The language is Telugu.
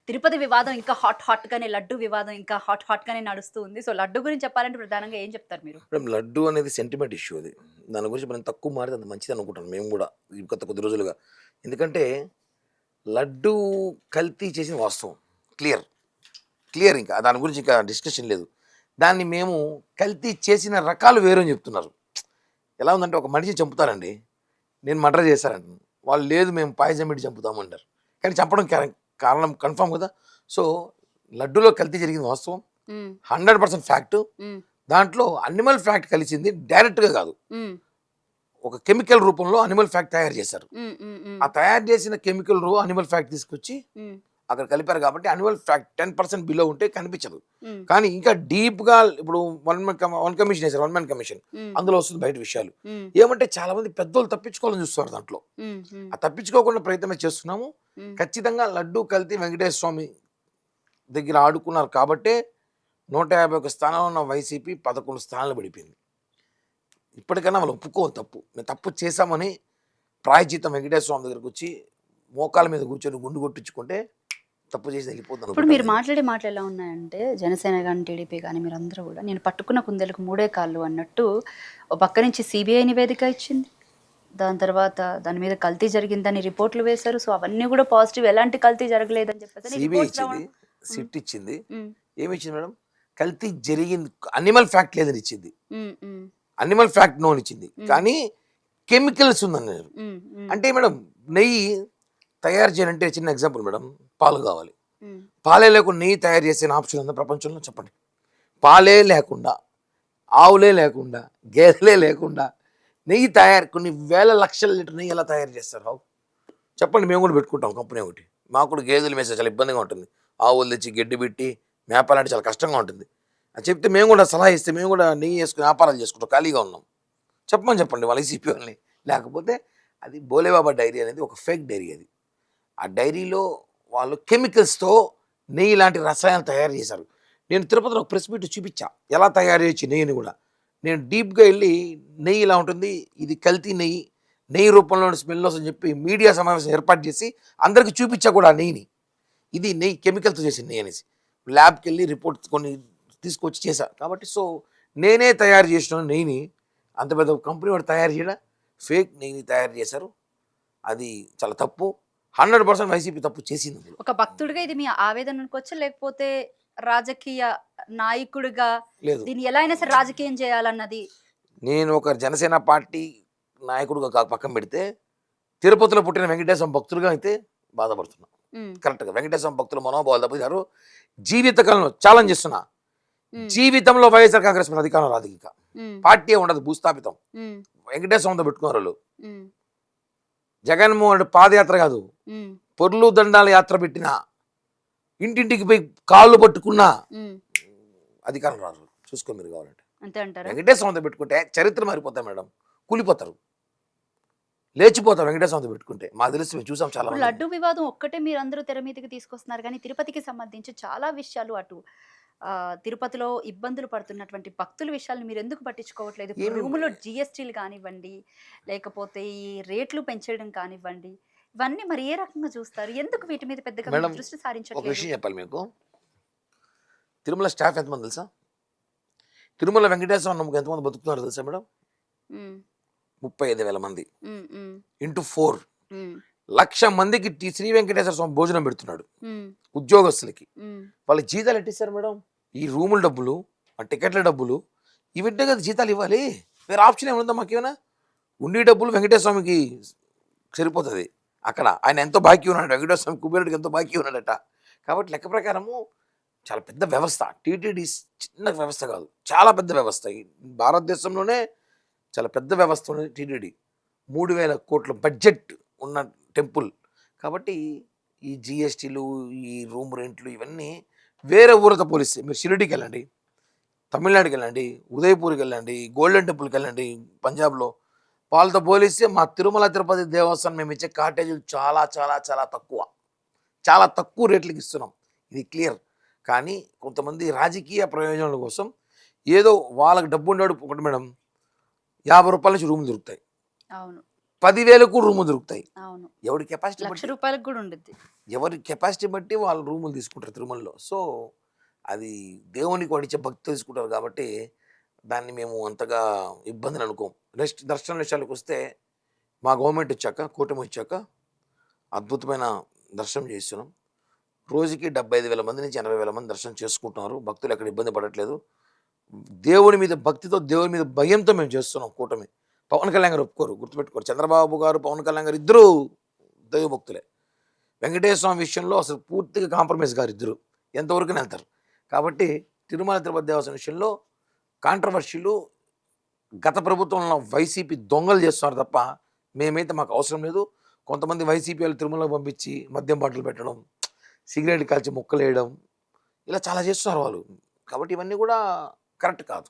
తిరుపతి వివాదం ఇంకా హాట్ గానే, లడ్డు వివాదం ఇంకా హాట్ గానే నడుస్తూ ఉంది. సో లడ్డు గురించి చెప్పాలంటే ప్రధానంగా ఏం చెప్తారు మీరు? మేడం లడ్డు అనేది సెంటిమెంట్ ఇష్యూ అది. దాని గురించి మనం తక్కువ మాట్లాడితే అంత మంచిది అనుకుంటాను మేము గూడా. ఈ గత కొద్ది రోజులుగా. ఎందుకంటే లడ్డు కల్తీ చేసిన వాస్తవం. క్లియర్. క్లియర్ ఇంకా. దాని గురించి ఇంకా డిస్కషన్ లేదు. దాన్ని మేము కల్తీ చేసిన రకాలు వేరు అని చెప్తున్నారు. ఎలా ఉందంటే ఒక మనిషిని చంపుతారండి. నేను మర్డర్ చేశారంటాను. వాళ్ళు లేదు మేము పాయిజన్ పెట్టి చంపుతామంటారు. కానీ చంపడం కారణం కన్ఫామ్ కదా. సో లడ్డూలో కల్తీ జరిగింది వాస్తవం. 100% ఫ్యాక్ట్. దాంట్లో అనిమల్ ఫ్యాక్ట్ కలిసింది డైరెక్ట్గా కాదు, ఒక కెమికల్ రూపంలో అనిమల్ ఫ్యాక్ట్ తయారు చేశారు. ఆ తయారు చేసిన కెమికల్ అనిమల్ ఫ్యాక్ట్ తీసుకొచ్చి అక్కడ కలిపారు కాబట్టి అనిమల్ ఫ్యాక్ట్ 10% బిలో ఉంటే కనిపించదు. కానీ ఇంకా డీప్ గా ఇప్పుడు వన్ కమిషన్ వేశారు, 1 man కమిషన్. అందులో వస్తుంది బయట విషయాలు. ఏమంటే చాలా మంది పెద్దోళ్ళు తప్పించుకోవాలని చూస్తున్నారు. దాంట్లో ఆ తప్పించుకోకుండా ప్రయత్నం చేస్తున్నాము. ఖచ్చితంగా లడ్డు కల్తీ వెంకటేశ్వర స్వామి దగ్గర ఆడుకున్నారు కాబట్టే 151 స్థానాలు ఉన్న వైసీపీ 11 స్థానాలు పడిపోయింది. ఇప్పటికైనా వాళ్ళు ఒప్పుకోవాలి తప్పు, మేము తప్పు చేశామని ప్రాయశ్చిత్తం వెంకటేశ్వర స్వామి దగ్గరకు వచ్చి మోకాల మీద కూర్చొని గుండు కొట్టించుకుంటే తప్పు చేసి వెళ్ళిపోతాను. ఇప్పుడు మీరు మాట్లాడే మాటలు ఎలా ఉన్నాయంటే, జనసేన కానీ టీడీపీ కానీ మీరందరూ కూడా నేను పట్టుకున్న కుందేలకు 3 కాళ్ళు అన్నట్టు ఒక పక్క నుంచి సిబిఐ నివేదిక ఇచ్చింది, దాని తర్వాత దాని మీద కల్తీ జరిగిందని రిపోర్ట్లు వేశారు. సో అవన్నీ కూడా పాజిటివ్, ఎలాంటి కల్తీ జరగలేదని చెప్పేసి సిబిఐ ఇచ్చింది, సిట్ ఇచ్చింది. ఏమి ఇచ్చింది మేడం? కల్తీ జరిగింది, అనిమల్ ఫ్యాక్ట్ లేదని ఇచ్చింది, అనిమల్ ఫ్యాక్ట్ నోన్ ఇచ్చింది. కానీ కెమికల్స్ ఉందన్నారు. అంటే మేడం నెయ్యి తయారు చేయాలంటే చిన్న ఎగ్జాంపుల్ మేడం, పాలు కావాలి. పాలే లేకుండా నెయ్యి తయారు చేసిన ఆప్షన్ ఉందా ప్రపంచంలో? చెప్పండి. పాలే లేకుండా, ఆవులే లేకుండా, గేదెలే లేకుండా నెయ్యి తయారు, కొన్ని వేల లక్షల లీటర్ నెయ్యి ఎలా తయారు చేస్తారు? రావు చెప్పండి. మేము కూడా పెట్టుకుంటాం కంపెనీ ఒకటి. మాకు కూడా గేదెలు మేసే చాలా ఇబ్బందిగా ఉంటుంది. ఆవులు తెచ్చి గడ్డి పెట్టి మేపాలంటే చాలా కష్టంగా ఉంటుంది. అది చెప్తే మేము కూడా సలహా ఇస్తే మేము కూడా నెయ్యి వేసుకుని వ్యాపారాలు చేసుకుంటాం, ఖాళీగా ఉన్నాం. చెప్పండి వాళ్ళ ఈసీపీ వాళ్ళని. లేకపోతే అది బోలేబాబా డైరీ అనేది ఒక ఫేక్ డైరీ. అది ఆ డైరీలో వాళ్ళు కెమికల్స్తో నెయ్యి లాంటి రసాయనాలు తయారు చేశారు. నేను తిరుపతిలో ఒక ప్రెస్ మీట్ చూపించా ఎలా తయారు చేయొచ్చు నెయ్యిని కూడా. నేను డీప్గా వెళ్ళి నెయ్యి ఇలా ఉంటుంది, ఇది కల్తీ నెయ్యి, నెయ్యి రూపంలో స్మెల్ వస్తుందని చెప్పి మీడియా సమావేశం ఏర్పాటు చేసి అందరికీ చూపించా కూడా ఆ నెయ్యిని. ఇది నెయ్యి కెమికల్తో చేసిన నెయ్యి అనేసి ల్యాబ్కి వెళ్ళి రిపోర్ట్ కొన్ని తీసుకొచ్చి చేశా. కాబట్టి సో నేనే తయారు చేసిన నెయ్యిని అంత పెద్ద కంపెనీ వాడు తయారు చేయడం, ఫేక్ నెయ్యిని తయారు చేశారు. అది చాలా తప్పు. 100% వైసీపీ తప్పు చేసింది. ఒక భక్తుడిగా ఇది మీ ఆవేదన అనుకోవచ్చా, లేకపోతే రాజకీయ నాయకుడిగా దీన్ని ఎలా అయినా సరే రాజకీయం చేయాలన్నది? నేను ఒక జనసేన పార్టీ నాయకుడిగా పక్కన పెడితే తిరుపతిలో పుట్టిన వెంకటేశ్వర భక్తులుగా అయితే బాధపడుతున్నా. కరెక్ట్గా వెంకటేశ్వర భక్తుల మనోభావాలు దెబ్బతిన్నారు. జీవితకాలంలో ఛాలెంజ్ చేస్తున్నా, జీవితంలో వైఎస్ఆర్ కాంగ్రెస్ మీద అధికారం రాదు, ఇంకా పార్టీ ఉండదు, భూస్థాపితం. వెంకటేశ్వరంతో పెట్టుకున్నారు వాళ్ళు. జగన్మోహన్ రెడ్డి పాదయాత్ర కాదు, పొర్లు దండాల యాత్ర పెట్టినా, ఇంటింటికి పోయి కాళ్ళు పట్టుకున్నా అధికారం రాదు. చూసుకో మీరు కావాలంటే. వెంకటేశ్వరంతో పెట్టుకుంటే చరిత్ర మారిపోతాయి మేడం, కూలిపోతారు, లేచిపోతారు. వెంకటేశ్వరంతో పెట్టుకుంటే మాకు తెలిసి మేము చూసాం చాలా. లడ్డు వివాదం ఒక్కటే మీరు అందరూ తెర మీదకి తీసుకొస్తున్నారు, కానీ తిరుపతికి సంబంధించి చాలా విషయాలు, అటు తిరుపతిలో ఇబ్బందులు పడుతున్నటువంటి భక్తుల విషయాలను మీరు ఎందుకు పట్టించుకోవట్లేదు? రూములో జిఎస్టీలు కానివ్వండి, లేకపోతే ఈ రేట్లు పెంచడం కానివ్వండి, ఇవన్నీ మరి ఏ రకంగా చూస్తారు? ఎందుకు వీటి మీద పెద్దగా దృష్టి సారించట్లేదు? ఒక విషయం చెప్పాలి మీకు. తిరుమల స్టాఫ్ ఎంతమంది తెలుసా? తిరుమల వెంకటేశ్వర నమ్మకం ఎంతమంది బతుకుతున్నారు తెలుసా మేడం? 35,000 మంది ఇంటూ 4 1,00,000 మందికి శ్రీ వెంకటేశ్వర స్వామి భోజనం పెడుతున్నాడు ఉద్యోగస్తులకి. వాళ్ళ జీతాలు ఎట్టిస్తారు మేడం? ఈ రూముల డబ్బులు, ఆ టికెట్ల డబ్బులు, ఇవింటే కదా జీతాలు ఇవ్వాలి. వేరే ఆప్షన్ ఏముందా మాకేమైనా? ఉండి డబ్బులు వెంకటేశ్వర స్వామికి సరిపోతుంది. అక్కడ ఆయన ఎంతో బాకీ ఉన్నాడు, వెంకటేశ్వర స్వామి కుబేరుడికి ఎంతో బాకీ ఉన్నాడట. కాబట్టి లెక్క ప్రకారము చాలా పెద్ద వ్యవస్థ. టీటీడీ చిన్న వ్యవస్థ కాదు, చాలా పెద్ద వ్యవస్థ. ఈ భారతదేశంలోనే చాలా పెద్ద వ్యవస్థ ఉన్నది టీటీడీ. 3,000 కోట్ల బడ్జెట్ ఉన్న టెంపుల్. కాబట్టి ఈ జిఎస్టీలు, ఈ రూమ్ రెంట్లు, ఇవన్నీ వేరే ఊరితో పోలిస్తే మీరు షిరిడీకి వెళ్ళండి, తమిళనాడుకి వెళ్ళండి, ఉదయపూర్కి వెళ్ళండి, గోల్డెన్ టెంపుల్కి వెళ్ళండి పంజాబ్లో, వాళ్ళతో పోలిస్తే మా తిరుమల తిరుపతి దేవస్థానం మేము ఇచ్చే కాటేజీలు చాలా చాలా చాలా తక్కువ, చాలా తక్కువ రేట్లకి ఇస్తున్నాం. ఇది క్లియర్. కానీ కొంతమంది రాజకీయ ప్రయోజనాల కోసం ఏదో వాళ్ళకి డబ్బు ఉండేవాడు ఒకటి మేడం, 50 రూపాయల నుంచి రూములు దొరుకుతాయి. 10,000కు రూములు దొరుకుతాయి. అవును. ఎవరి కెపాసిటీ లక్ష బట్టి రూపాయలకు కూడా ఉండద్ది. ఎవరి కెపాసిటీ బట్టి వాళ్ళు రూములు తీసుకుంటారు తిరుమలలో. సో అది దేవునికి వడించే భక్తి తీసుకుంటారు కాబట్టి దాన్ని మేము అంతగా ఇబ్బందిని అనుకోం. నెక్స్ట్ దర్శనం విషయాలకు వస్తే మా గవర్నమెంట్ వచ్చాక కూటమి వచ్చాక అద్భుతమైన దర్శనం చేస్తున్నాం. రోజుకి 75,000 మంది నుంచి 80,000 మంది దర్శనం చేసుకుంటున్నారు. భక్తులు ఎక్కడ ఇబ్బంది పడట్లేదు. దేవుని మీద భక్తితో దేవుని మీద భయంతో మేము చేస్తున్నాం కూటమి. పవన్ కళ్యాణ్ గారు ఒప్పుకోరు, గుర్తుపెట్టుకోరు. చంద్రబాబు గారు పవన్ కళ్యాణ్ గారు ఇద్దరు దైవ భక్తులే. వెంకటేశ్వర స్వామి విషయంలో అసలు పూర్తిగా కాంప్రమైజ్ గారు ఇద్దరు ఎంతవరకు వెళ్తారు. కాబట్టి తిరుమల తిరుపతి దేవస్థానం విషయంలో కాంట్రవర్షీలు గత ప్రభుత్వంలో వైసీపీ దొంగలు చేస్తున్నారు తప్ప మేమైతే మాకు అవసరం లేదు. కొంతమంది వైసీపీ వాళ్ళు తిరుమలకు పంపించి మద్యం బాటలు పెట్టడం, సిగరెట్ కాల్చి ముక్కలు వేయడం ఇలా చాలా చేస్తున్నారు వాళ్ళు. కాబట్టి ఇవన్నీ కూడా కరెక్ట్ కాదు.